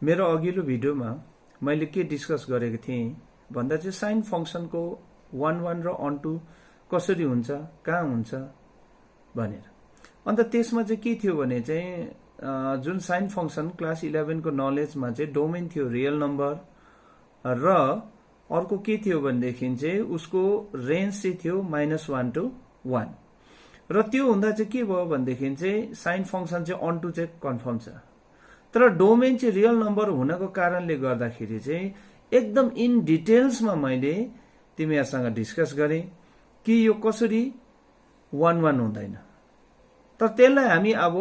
मेरो अघिल्लो भिडियोमा मैले के डिस्कस गरेको थिएँ भन्दा चाहिँ साइन फंक्सनको 1 1 र अन टू कसरी हुन्छ कहाँ हुन्छ भनेर। अन्त त्यसमा चाहिँ के थियो भने चाहिँ जुन साइन फंक्सन क्लास 11 को नलेजमा चाहिँ डोमेन थियो रियल नम्बर र अर्को के थियो भनेदेखि चाहिँ उसको रेन्ज चाहिँ थियो -1 to 1 र त्यो हुँदा चाहिँ के भयो भनेदेखि चाहिँ साइन फंक्सन चाहिँ अन टू चाहिँ कन्फर्म छ। तर डोमेन चाहिँ रियल नम्बर हुनको कारणले गर्दाखेरि चाहिँ एकदम इन डिटेल्समा मैले तिमीहरुसँग डिस्कस गरे कि यो कसरी 1 1 हुँदैन। तर त्यसलाई हामी अब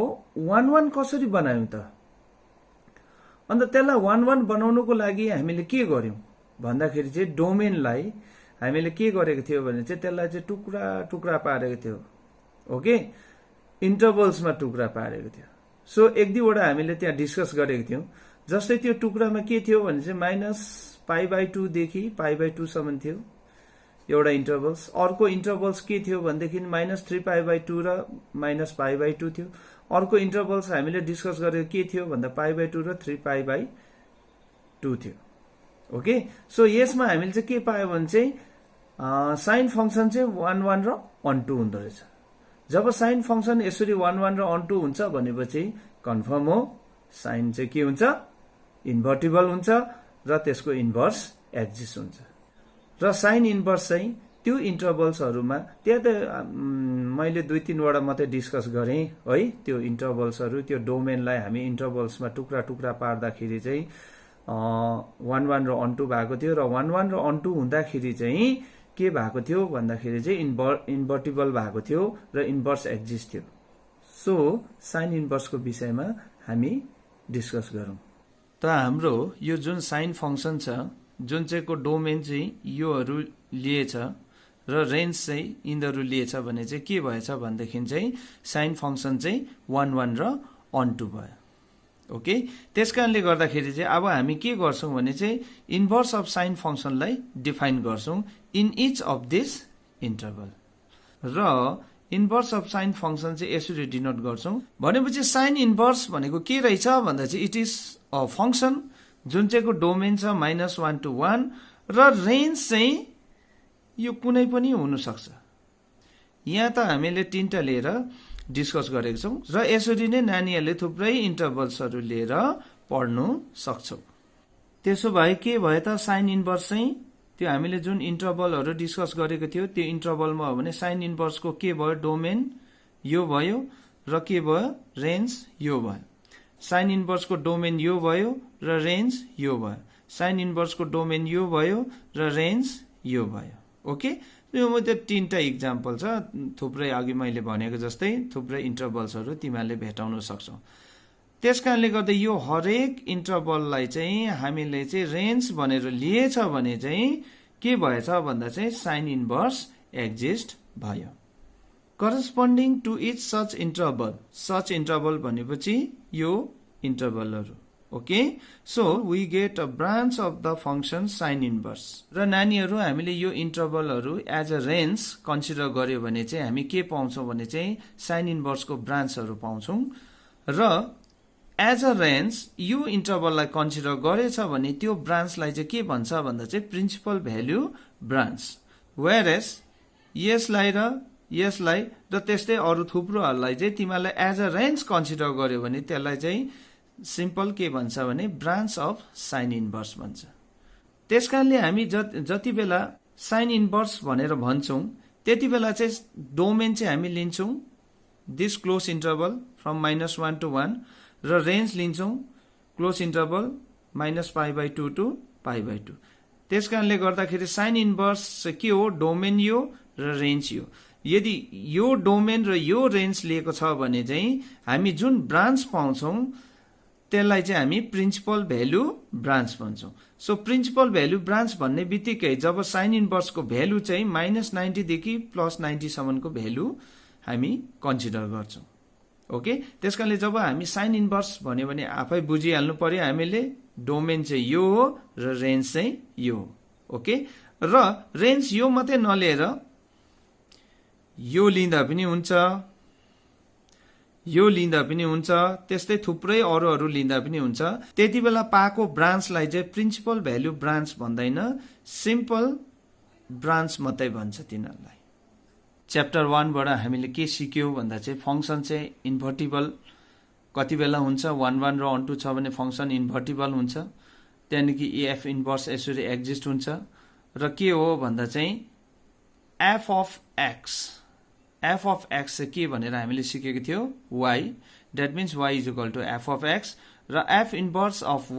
1 1 कसरी बनायौं त? अन्त त्यसलाई 1 1 बनाउनको लागि हामीले के गर्यौं भन्दाखेरि चाहिँ डोमेनलाई हामीले के गरेको थियो भने चाहिँ त्यसलाई चाहिँ टुक्रा टुक्रा पारेको थियो। ओके, इन्टरभल्समा टुक्रा पारेको थियो। सो एक दुईवटा हामीले त्यहाँ डिस्कस गरेको थियौं। जस्तै त्यो टुक्रामा के थियो भने चाहिँ -π/2 देखि π/2 सम्म थियो एउटा इन्टरभल्स। अर्को इन्टरभल्स के थियो भनेदेखि -3π/2 र -π/2 थियो। अर्को इन्टरभल्स हामीले डिस्कस गरेको के थियो भन्दा π/2 र 3π/2 थियो। ओके, सो यसमा हामीले चाहिँ के पायो भने चाहिँ साइन फंक्सन चाहिँ 1 1 र अन टू हुँदो रहेछ। जब साइन फंक्सन यसरी 1 1 र अन टू हुन्छ भनेपछि कन्फर्म हो साइन चाहिँ के हुन्छ, इन्भर्टिबल हुन्छ र त्यसको इन्भर्स एक्जिस्ट हुन्छ। र साइन इन्भर्स चाहिँ त्यो इन्टरभल्सहरुमा त्यहाँ त मैले 2-3 वटा मात्रै डिस्कस गरे है। त्यो इन्टरभल्सहरु त्यो डोमेनलाई हामी इन्टरभल्समा टुक्रा टुक्रा पार्दाखेरि चाहिँ 1 1 र अन टू भएको थियो र 1 1 र अन टू हुँदाखेरि चाहिँ के भएको थियो भन्दाखेरि चाहिँ इन्भर्टिबल भएको थियो र इन्भर्स एक्जिस्ट थियो। सो साइन इन्भर्सको विषयमा हामी डिस्कस गरौं। त हाम्रो यो जुन साइन फंक्सन छ जुन चाहिँ को डोमेन चाहिँ योहरु लिएछ र रेन्ज चाहिँ यिनीहरु लिएछ भने चाहिँ के भएछ भन्देखि चाहिँ साइन फंक्सन चाहिँ 1 1 र अन टू भयो। ओके, त्यसकारणले गर्दाखेरि चाहिँ अब हामी के गर्छौं भने चाहिँ इन्भर्स अफ साइन फंक्सनलाई डिफाइन गर्छौं in each of this interval. र इन्भर्स अफ साइन फंक्सन चाहिँ यसरी डिनोट गर्छौं भनेपछि साइन इन्भर्स भनेको के रहेछ भन्दा चाहिँ इट इज अ फंक्सन जुन चाहिँ को डोमेन छ -1 to 1 र रेन्ज चाहिँ यो कुनै पनि हुन सक्छ। यहाँ त हामीले तीनटा लिएर डिस्कस गरेको छौं र यसरी नै नानीहरुले थुप्रै इन्टरभल्सहरु लिएर पढ्नु सक्छौ। त्यसो भए के भयो त साइन इन्भर्स चाहिँ त्यो हामीले जुन इन्टरभलहरु डिस्कस गरेको थियो त्यो इन्टरभलमा हो भने साइन इन्भर्सको के भयो, डोमेन यो भयो र के भयो, रेन्ज यो भयो। साइन इन्भर्सको डोमेन यो भयो र रेन्ज यो भयो। साइन इन्भर्सको डोमेन यो भयो र रेन्ज यो भयो। ओके, यो त्यो तीनटा एक्जाम्पल छ। थुप्रै अघि मैले भनेको जस्तै थुप्रै इन्टरभल्सहरु तिमीले भेटाउन सक्छौ। त्यसकारणले गर्दा यो हरेक इन्टरभललाई चाहिँ हामीले चाहिँ रेन्ज भनेर लिएछ भने चाहिँ के भएछ भन्दा चाहिँ साइन इन्भर्स एक्जिस्ट भयो। Corresponding to each such interval भनेपछि यो इन्टरभलहरु। Okay, so we get a branch of the function sine inverse. र नानीहरु हामीले यो इन्टरभलहरु एज अ रेन्ज कन्सिडर गर्यो भने चाहिँ हामी के पाउँछौं भने चाहिँ साइन इन्भर्सको ब्रान्चहरु पाउँछौं र एज अ रेन्ज यो इन्टरभललाई कन्सिडर गरेछ भने त्यो ब्रान्चलाई चाहिँ के भन्छ भन्दा चाहिँ principal value branch. Whereas यसलाई र त्यस्तै अरु थुप्रोहरुलाई चाहिँ तिमीलाई एज अ रेन्ज कन्सिडर गर्यो भने त्यसलाई चाहिँ सिम्पल के भन्छ भने ब्रान्च अफ साइन इन्भर्स भन्छ। त्यसकारणले हामी जति बेला साइन इन्भर्स भनेर भन्छौं त्यति बेला चाहिँ डोमेन चाहिँ हामी लिन्छौं this closed interval from -1 to 1 र रेन्ज लिन्छौं क्लोज इन्टरभल -π/2 to π/2। त्यसकारणले गर्दाखेरि साइन इन्भर्स के हो, डोमेन यो र रेन्ज यो। यदि यो डोमेन र यो रेन्ज लिएको छ भने चाहिँ हामी जुन ब्रान्च पाउँछौं त्यसलाई चाहिँ हामी प्रिन्सिपल भ्यालु ब्रान्च भन्छौं। सो प्रिन्सिपल भ्यालु ब्रान्च भन्ने बित्तिकै जब साइन इन्भर्सको भ्यालु चाहिँ -90 देखि +90 सम्मको भ्यालु हामी कन्सिडर गर्छौं। ओके, त्यसकारणले जब हामी साइन इन्भर्स भन्यो भने आफै बुझिहाल्नु पर्यो हामीले डोमेन चाहिँ यो हो र रेन्ज चाहिँ यो हो। ओके, र रेन्ज यो मात्रै नलिएर यो लिँदा पनि हुन्छ, यो लिँदा पनि हुन्छ, त्यस्तै थुप्रै अरूहरू लिँदा पनि हुन्छ। त्यति बेला पाएको ब्रान्चलाई चाहिँ प्रिन्सिपल भ्याल्यु ब्रान्च भन्दैन, सिम्पल ब्रान्च मात्रै भन्छ तिनीहरूलाई। च्याप्टर 1 बाट हामीले के सिक्यौं भन्दा चाहिँ फंक्सन चाहिँ इन्भर्टिबल कति बेला हुन्छ, 1 1 र 1 2 छ भने फंक्सन इन्भर्टिबल हुन्छ, त्यहाँदेखि एफ इन्भर्स यसरी एक्जिस्ट हुन्छ। र के हो भन्दा चाहिँ एफ अफ एक्स चाहिँ के भनेर हामीले सिकेको थियो, y, that means y is equal to F of x. र एफ इन्भर्स अफ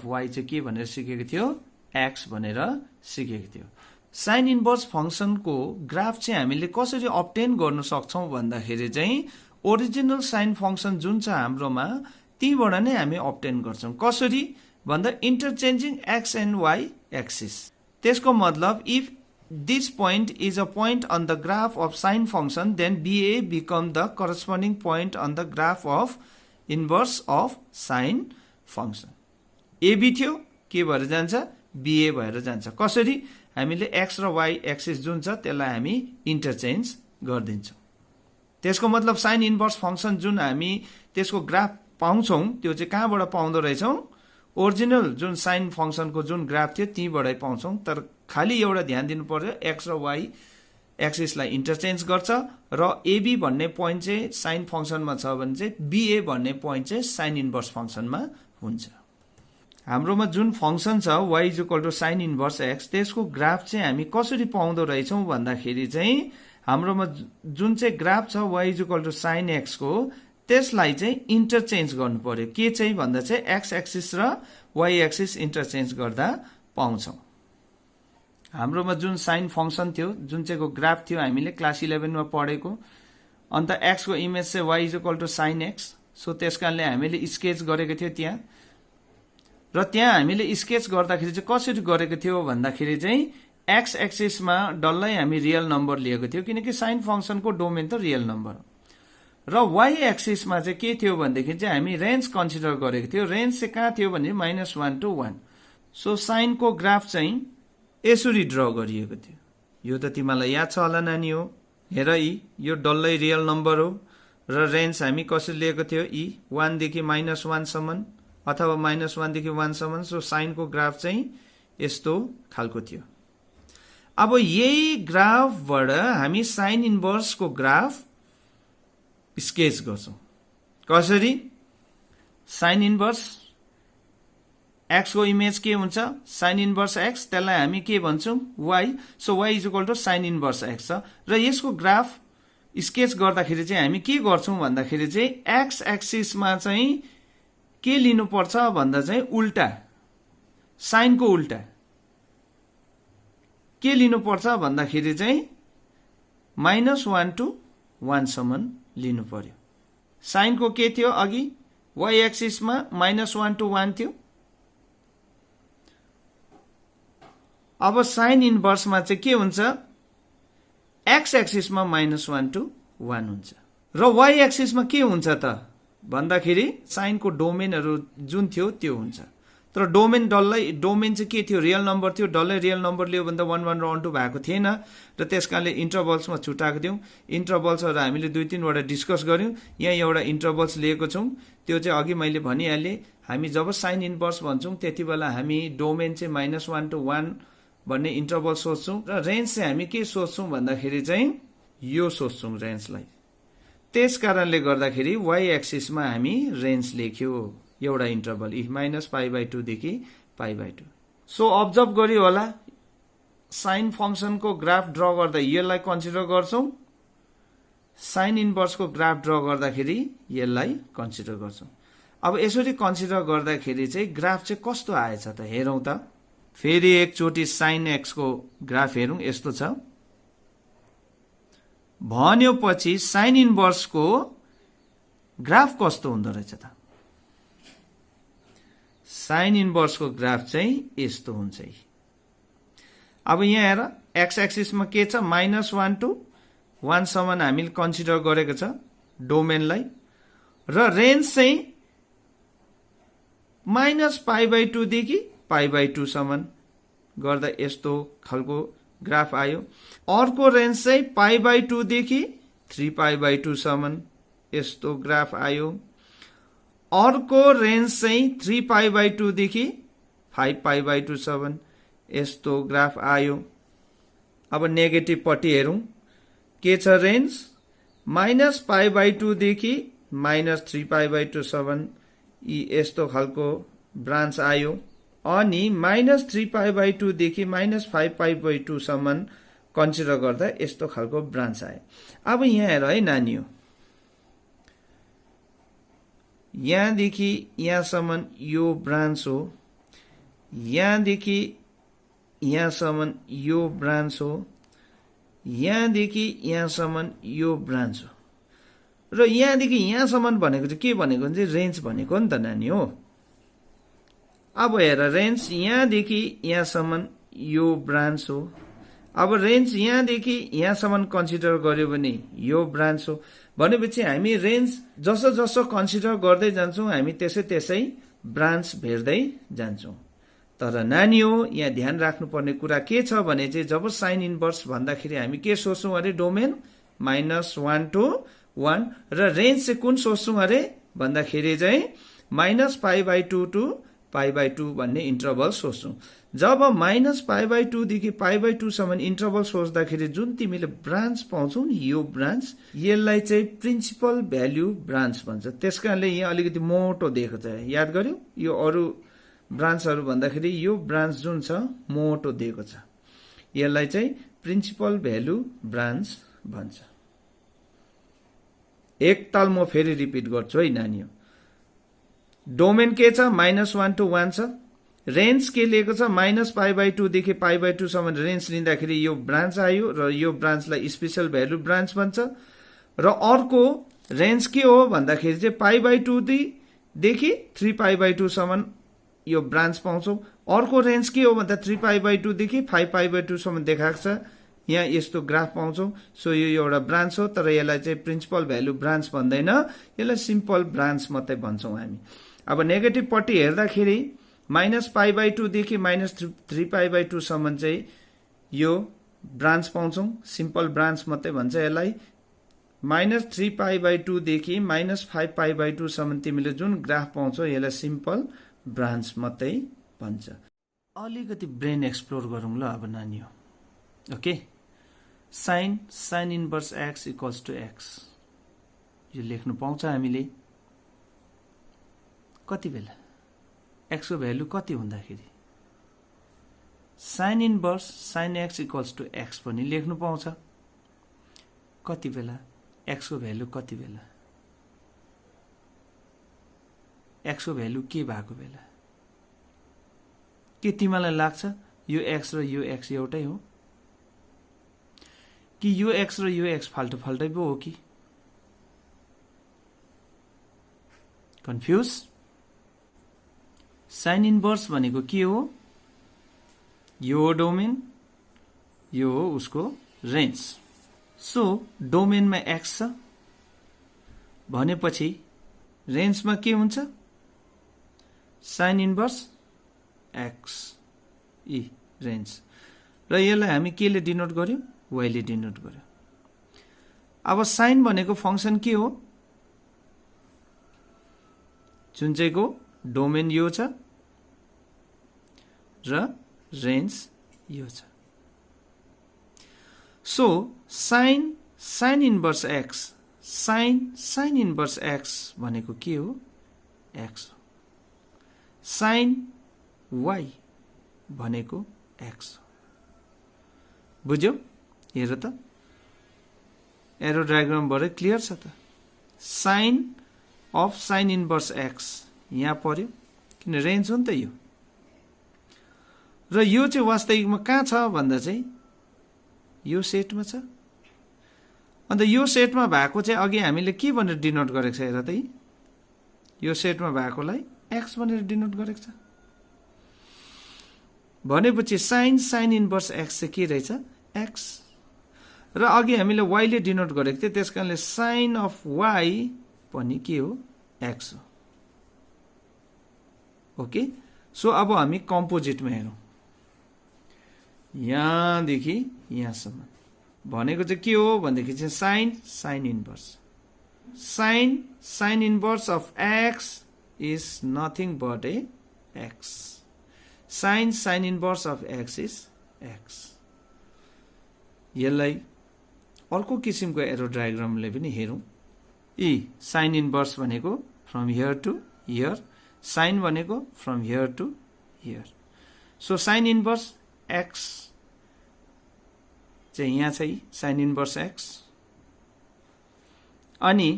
y चाहिँ के भनेर सिकेको थियो, x भनेर सिकेको थियो। साइन इन्भर्स फंक्सनको ग्राफ चाहिँ हामीले कसरी अब्टेन गर्न सक्छौं भन्दाखेरि चाहिँ ओरिजिनल साइन फंक्सन जुन छ हाम्रोमा तीबाट नै हामी अब्टेन गर्छौं। कसरी भन्दा इन्टरचेन्जिङ x एन्ड y एक्सिस। त्यसको मतलब if this point is a point on the graph of sine function, then BA become the corresponding point on the graph of inverse of sine function. AB थियो के भएर जान्छ, BA भएर जान्छ। कसरी हामीले x र y एक्सिस जुन छ त्यसलाई हामी इन्टरचेन्ज गर्दिन्छौं। त्यसको मतलब साइन इन्भर्स फंक्सन जुन हामी त्यसको ग्राफ पाउँछौं त्यो चाहिँ कहाँबाट पाउँदो रहेछौं, ओरिजिनल जुन साइन फंक्सनको जुन ग्राफ थियो तीबाटै पाउँछौं। तर खाली एउटा ध्यान दिनु पर्यो, x र y एक्सिसलाई इन्टरचेन्ज गर्छ र AB भन्ने पोइन्ट चाहिँ साइन फंक्सनमा छ भने चाहिँ BA भन्ने पोइन्ट चाहिँ साइन इन्भर्स फंक्सनमा हुन्छ। हाम्रोमा जुन फंक्सन छ y is equal to sine inverse x, त्यसको ग्राफ चाहिँ हामी कसरी पाउँदो रहेछौं भन्दाखेरि चाहिँ हाम्रोमा जुन चाहिँ ग्राफ छ y is equal to sine x को, त्यसलाई चाहिँ इन्टरचेन्ज गर्नु पर्यो। के चाहिँ भन्दा चाहिँ x एक्सिस र y एक्सिस इन्टरचेन्ज गर्दा पाउँछौं। हाम्रोमा जुन साइन फंक्सन थियो जुन चाहिँको ग्राफ थियो हामीले क्लास 11 मा पढेको, अन्त x को इमेज चाहिँ y is equal to sine x। So त्यसकारणले हामीले स्केच गरेको थियो त्यहाँ, र त्यहाँ हामीले स्केच गर्दाखेरि चाहिँ कसरी गरेको थियो भन्दाखेरि चाहिँ x एक्सिसमा डल्लै हामी रियल नम्बर लिएको थियो, किनकि साइन फंक्सनको डोमेन त रियल नम्बर हो। र y एक्सिसमा चाहिँ के थियो भनेदेखि चाहिँ हामी रेन्ज कन्सिडर गरेको थियो। रेन्ज चाहिँ कहाँ थियो भने -1 to 1। सो साइनको ग्राफ चाहिँ यसरी ड्र गरिएको थियो। यो त तिमीलाई याद छ होला नानी हो, हेर यो डल्लै रियल नम्बर हो र रेन्ज हामी कसरी लिएको थियो, 1 देखि -1 सम्म अथवा -1 देखि 1 सम्म। सो साइनको ग्राफ चाहिँ यस्तो खालको थियो। अब यही ग्राफबाट हामी साइन इन्भर्सको ग्राफ स्केच गर्छौं। कसरी, साइन इन्भर्स x को इमेज के हुन्छ, साइन इन्भर्स x, त्यसलाई हामी के भन्छौं, y। So y is equal to sine inverse x छ। र यसको ग्राफ स्केच गर्दाखेरि चाहिँ हामी के गर्छौं भन्दाखेरि चाहिँ x एक्सिसमा चाहिँ के लिनुपर्छ भन्दा चाहिँ उल्टा, साइनको उल्टा के लिनुपर्छ भन्दाखेरि चाहिँ -1 to 1 सम्म लिनु पर्यो। साइनको के थियो अघि, y एक्सिसमा -1 to 1 थियो। अब साइन इन्भर्समा चाहिँ के हुन्छ, x एक्सिसमा -1 to 1 हुन्छ। र y एक्सिसमा के हुन्छ त भन्दाखेरि साइनको डोमेनहरु जुन थियो त्यो हुन्छ। तर डोमेन चाहिँ के थियो, रियल नम्बर थियो, डल्लै रियल नम्बर लियो भन्दा 1 1 र 1 2 भएको थिएन, र त्यसकारणले इन्टरभल्समा छुटाएको थियौं। इन्टरभल्सहरु हामीले 2-3 वटा डिस्कस गर्यौं। यहाँ एउटा इन्टरभल्स लिएको छौं, त्यो चाहिँ अघि मैले भनिहाले, हामी जब साइन इन्भर्स भन्छौं त्यति बेला हामी डोमेन चाहिँ -1 to 1 भन्ने इन्टरभल सोच्छौं, र रेन्ज चाहिँ हामी के सोच्छौं भन्दाखेरि चाहिँ यो सोच्छौं रेन्जलाई। त्यसकारणले गर्दाखेरि y एक्सिसमा हामी रेन्ज लेख्यो एउटा इन्टरभल -π/2 देखि π/2। सो अब्जर्भ गर्यो होला, साइन फंक्सनको ग्राफ ड्र गर्दा यसलाई कन्सिडर गर्छौं, साइन इन्भर्सको ग्राफ ड्र गर्दाखेरि यसलाई कन्सिडर गर्छौं। अब यसरी कन्सिडर गर्दाखेरि चाहिँ ग्राफ चाहिँ कस्तो आएछ त हेरौं त। फेरि एकचोटी साइन x को ग्राफ हेरौं, यस्तो छ। भनेपछि साइन इन्भर्सको ग्राफ कस्तो हुँदो रहेछ त, साइन इन्भर्सको ग्राफ चाहिँ यस्तो हुन्छ। अब यहाँ हेर, x एक्सिसमा के छ, -1 to 1 सम्म हामीले कन्सिडर गरेको छ डोमेनलाई, र रेन्ज चाहिँ -π/2 देखि π/2 सम्म गर्दा यस्तो खालको ग्राफ आयो। अर्को रेन्ज चाहिँ π/2 देखि 3π/2 सम्म यस्तो ग्राफ आयो। अर्को रेन्ज चाहिँ 3π/2 देखि 5π/2 सम्म यस्तो ग्राफ आयो। अब नेगेटिभ पट्टि हेरौं के छ रेन्ज -π/2 देखि -3π/2 सम्म यस्तो खालको ब्रान्च आयो। अनि -3π/2 देखि -5π/2 सम्म कन्सिडर गर्दा यस्तो खालको ब्रान्च आयो। अब यहाँ हेर है नानीहरु, यहाँदेखि यहाँसम्म यो ब्रान्च हो, यहाँदेखि यहाँसम्म यो ब्रान्च हो, यहाँदेखि यहाँसम्म यो ब्रान्च हो, र यहाँदेखि यहाँसम्म भनेको चाहिँ के भनेको चाहिँ रेन्ज भनेको नि त नानी हो। अब हेर रेन्ज यहाँदेखि यहाँसम्म यो ब्रान्च हो। अब रेन्ज यहाँदेखि यहाँसम्म कन्सिडर गर्यो भने यो ब्रान्च हो। भनेपछि हामी रेन्ज जसो जसो कन्सिडर गर्दै जान्छौं हामी त्यसै त्यसै ब्रान्च भेट्दै जान्छौं। तर नानी हो, यहाँ ध्यान राख्नुपर्ने कुरा के छ भने चाहिँ जब साइन इन्भर्स भन्दाखेरि हामी के सोच्छौं अरे डोमेन -1 to 1 र रेन्ज चाहिँ कुन सोच्छौं अरे भन्दाखेरि चाहिँ -π/2 to π/2 भन्ने इन्टरभल सोच्छौं। जब -π/2 देखि π/2 सम्म इन्टरभल सोच्दाखेरि जुन तिमीले ब्रान्च पाउँछौ नि यो ब्रान्च, यसलाई चाहिँ प्रिन्सिपल भ्याल्यु ब्रान्च भन्छ। त्यसकारणले यहाँ अलिकति मोटो दिएको छ, याद गर्यौ। यो अरु ब्रान्चहरु भन्दाखेरि यो ब्रान्च जुन छ मोटो दिएको छ, यसलाई चाहिँ प्रिन्सिपल भ्याल्यु ब्रान्च भन्छ। एकताल म फेरि रिपिट गर्छु है नानीहरु। डोमेन के छ -1 to 1 छ। रेन्ज के लिएको छ -π/2 देखि π/2 सम्म रेन्ज लिँदाखेरि यो ब्रान्च आयो र यो ब्रान्चलाई स्पेशल भ्यालु ब्रान्च भन्छ। र अर्को रेन्ज के हो भन्दाखेरि चाहिँ π/2 देखि 3π/2 सम्म यो ब्रान्च पाउँछौ। अर्को रेन्ज के हो भन्दा 3π/2 देखि 5π/2 सम्म देखाएको छ, यहाँ यस्तो ग्राफ पाउँछौ। सो यो एउटा ब्रान्च हो, तर यसलाई चाहिँ प्रिन्सिपल भ्यालु ब्रान्च भन्दैन, यसलाई सिम्पल ब्रान्च मात्रै भन्छौं हामी। अब नेगेटिभ पट्टि हेर्दाखेरि -π/2 देखि -3π/2 सम्म चाहिँ यो ब्रान्च पाउँछौ, सिम्पल ब्रान्च मात्रै भन्छ यसलाई। -3π/2 देखि -5π/2 सम्म तिमीले जुन ग्राफ पाउँछौ यसलाई सिम्पल ब्रान्च मात्रै भन्छ। अलिकति ब्रेन एक्सप्लोर गरौँ ल अब नानी हो। Okay, sine inverse x equals to x यो लेख्नु पाउँछ हामीले। कति बेला x को भ्यालु कति हुँदाखेरि sine inverse sine x equals to x पनि लेख्नु पाउँछ। कति बेला x को भ्यालु कति बेला, x को भ्यालु के भएको बेला। के तिमीलाई लाग्छ यो x र यो x एउटै हो कि यो x र यो x फाल्टो फाल्टै पो हो कि? कन्फ्युज? साइन इन्भर्स भनेको के हो? यो हो डोमेन, यो हो उसको रेन्ज। सो डोमेनमा x छ भनेपछि रेन्जमा के हुन्छ? साइन इन्भर्स x ई रेन्ज। र यसलाई हामी केले डिनोट गर्यौं? y ले डिनोट गर्यौं। अब साइन भनेको फंक्सन के हो? जुन चाहिँको डोमेन यो छ र रेन्ज यो छ। So sine inverse x, sine inverse x भनेको के हो? x हो। साइन y भनेको x हो। बुझ्यौ? हेर त, एरो डायग्रामबाट क्लियर छ त। Sine of sine inverse x यहाँ पर्यो, किन रेन्ज हो नि त यो। र यो चाहिँ वास्तविकमा कहाँ छ भन्दा चाहिँ यो सेटमा छ। अन्त यो सेटमा भएको चाहिँ अघि हामीले के भनेर डिनोट गरेको छ हेर त। यो सेटमा भएकोलाई x भनेर डिनोट गरेको छ। भनेपछि साइन इन्भर्स x चाहिँ के रहेछ? x। र अघि हामीले y ले डिनोट गरेको थियो, त्यसकारणले साइन अफ y पनि के हो? x हो। ओके, सो अब हामी कम्पोजिटमा हेरौं। यहाँदेखि यहाँसम्म भनेको चाहिँ के हो भन्दाखेरि चाहिँ sine inverse sine inverse of x is nothing but A X sine inverse of x is X यसलाई अर्को किसिमको एरो डायग्रामले पनि हेरौं साइन इन्भर्स भनेको from here to here sine भनेको from here to here so sine inverse X चाहिँ यहाँ छ साइन इन्भर्स एक्स अनि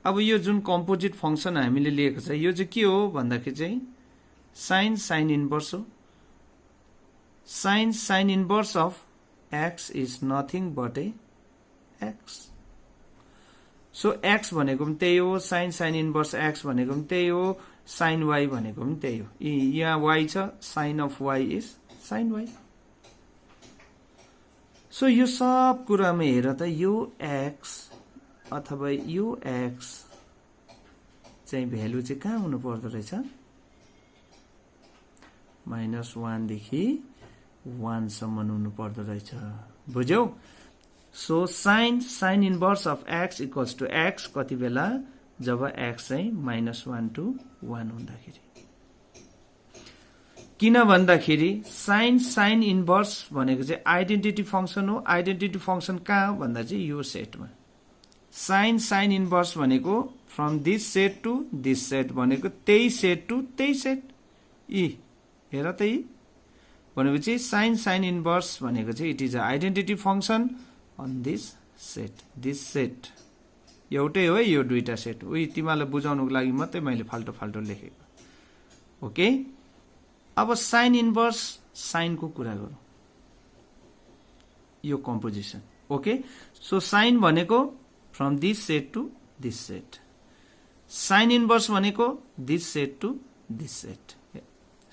अब यो जुन कम्पोजिट फंक्सन हामीले लिएको छ यो चाहिँ के हो भन्दाखेरि चाहिँ साइन इन्भर्स हो sine inverse of x is nothing but A x so x भनेको पनि त्यही हो साइन इन्भर्स एक्स भनेको पनि त्यही हो साइन वाई भनेको पनि त्यही हो यहाँ वाई छ sine of y is sine y so यो सब कुरामा हेर त यो एक्स अथवा यो एक्स चाहिँ भ्यालु चाहिँ कहाँ हुनु पर्दो रहेछ -1 देखि 1 सम्म हुनु पर्दो रहेछ बुझ्यौ so sine inverse of x equals to x कति बेला जब एक्स चाहिँ -1 to 1 हुँदाखेरि किन भन्दाखेरि साइन इन्भर्स भनेको चाहिँ आइडेन्टिटी फंक्सन हो आइडेन्टिटी फंक्सन कहाँ हो भन्दा चाहिँ यो सेटमा साइन इन्भर्स भनेको from this set to this set भनेको त्यही सेट टु त्यही सेट हेर त भनेपछि साइन इन्भर्स भनेको चाहिँ it is a identity function on this set एउटै हो यो दुईटा सेट तिमीलाई बुझाउनको लागि मात्रै मैले फाल्टो लेखेको ओके अब साइन इन्भर्स साइनको कुरा गरौँ यो कम्पोजिसन ओके सो साइन भनेको from this set to this set sine inverse भनेको this set to this set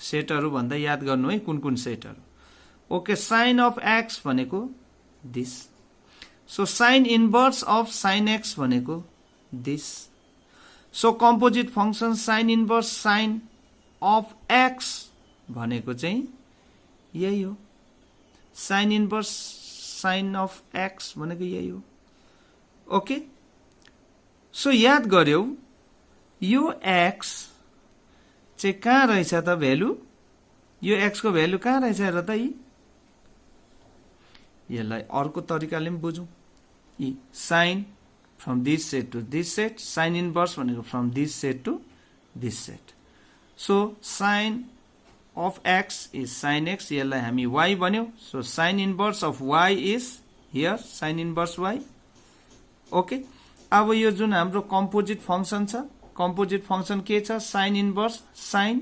सेटहरु भन्दा याद गर्नु है कुन सेटहरु ओके साइन अफ एक्स भनेको this so sine inverse of sine X भनेको this so composite function sine inverse sine of X भनेको चाहिँ यही हो sine inverse sine of X भनेको यही हो ओके सो याद गर्यौ यो एक्स चाहिँ कहाँ रहेछ त भ्यालु यो एक्स को भ्यालु कहाँ रहेछ र त यसलाई अर्को तरिकाले पनि बुझौं sine from this set to this set sine inverse भनेको from this set to this set so sine of x is sin x यसलाई हामी y भन्यौ so sine inverse of y is here sine inverse y okay अब यो जुन हाम्रो composite function छ composite function के छ sine inverse sine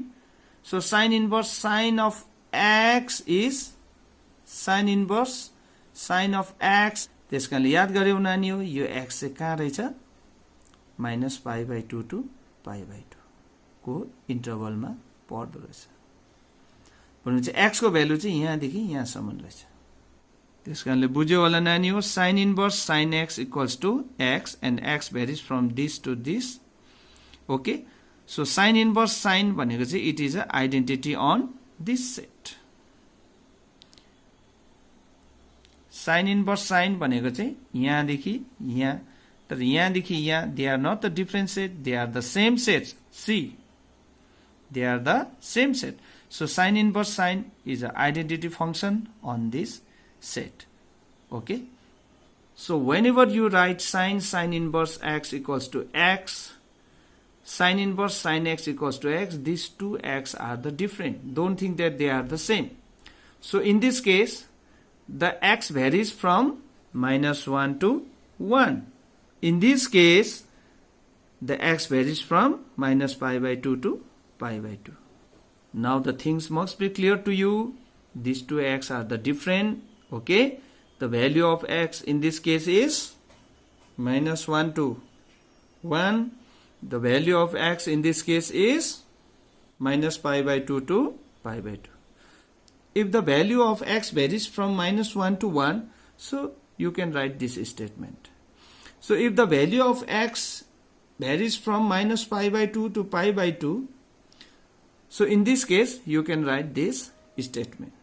so sine inverse sine of x is sine inverse sine of x त्यसकारणले याद गर्यौ नानी हो यो x चाहिँ कहाँ रहेछ -π/2 to π/2 को इन्टरभलमा पर्दो रहेछ भनेपछि x को भ्यालु चाहिँ यहाँदेखि यहाँसम्म रहेछ त्यसकारणले बुझ्यो होला नानी हो sine inverse sine x equals to x and x varies from this to this okay so sine inverse sine भनेको चाहिँ it is a identity on this set sine inverse sine भनेको चाहिँ यहाँदेखि यहाँ तर यहाँदेखि यहाँ they are not the different set they are the same set see they are the same set So sin inverse sine is an identity function on this set. Okay. So whenever you write sin inverse x equals to x, sin inverse sin x equals to x, these two x are the different. Don't think that they are the same. So in this case, the x varies from -1 to 1. In this case, the x varies from -π/2 to π/2. Now the things must be clear to you. These two x are the different. Okay. The value of x in this case is -1 to 1. The value of x in this case is -π/2 to π/2. If the value of x varies from -1 to 1, so you can write this statement. So if the value of x varies from -π/2 to π/2, so in this case, you can write this statement.